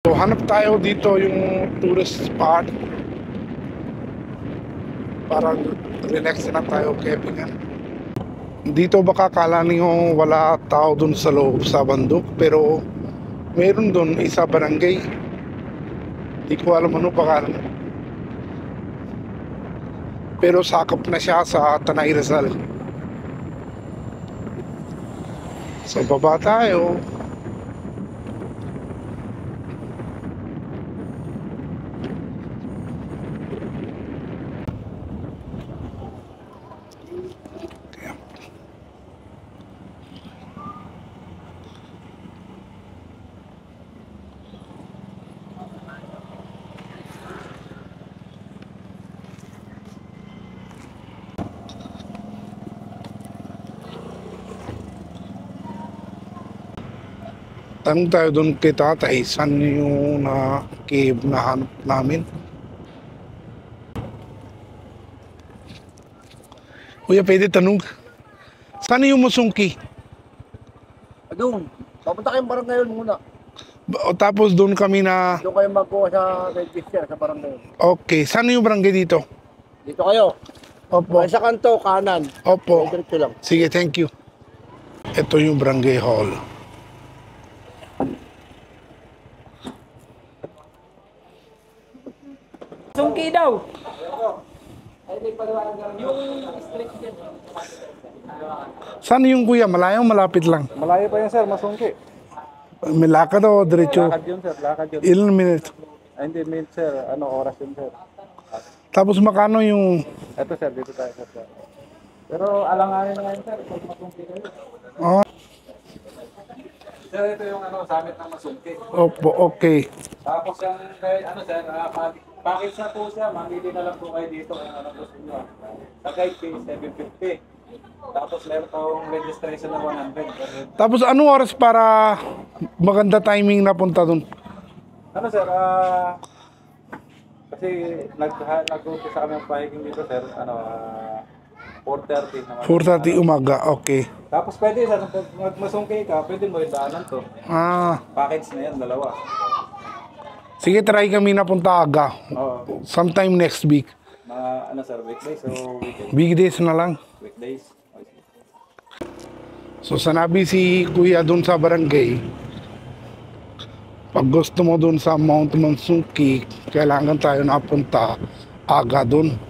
So, hanap tayo dito yung tourist spot. Parang relax na tayo, campingan. Dito baka kala niyo wala tao dun sa loob sa bundok, pero meron dun isa barangay. Di ko alam ano pangalan. Pero sakop na siya sa Tanay Rizal. So baba tayo. Tanong tayo doon kay tatay, saan yung na cave na hanap namin. Kuya, pwede tanong, saan yung Musungki? Doon, papunta kayong barangay muna. Tapos doon kami na, Doon kayo magkuha sa register sa barangay. okay, saan yung barangay dito? Dito kayo. Opo, Sa kanto, kanan. opo. Diretso lang. Sige, thank you. Ito yung barangay hall. Sungki daw. Saan yung kuya? Malayo, malapit lang. Malayo pa yan sir, masungki. May lakad o diretso? Lakad yun sir, lakad yun. Ilan minutes? Ay, hindi minute sir, oras yun sir. Tapos makano yung, Ito sir, dito tayo sir. Pero alanganin na ngayon sir, pag masungki kayo. oh, Sir, ito yung summit ng masungki. opo, okay. Tapos yung, sir, package na po siya, mamili na lang po kayo dito kung ano gusto nyo. Sa guide fee, 750. Tapos meron tayong registration na 100. Tapos anong oras para maganda timing na punta dun? Ano sir, kasi nag-umpisa kami ng pahiking dito sir, 4:30 naman. 4:30 umaga, okay. Tapos pwede sir, pag magmasungkay ka, pwede mo rin daanan to. Ah, Package na yan, dalawa. sige, try kami na punta aga. Oo. Sometime next week. Mga sir, weekdays o weekend? Weekdays na lang. Weekdays. So sanabi si kuya dun sa barangay, pag gusto mo dun sa Mount Mansuki, kailangan tayo napunta aga dun.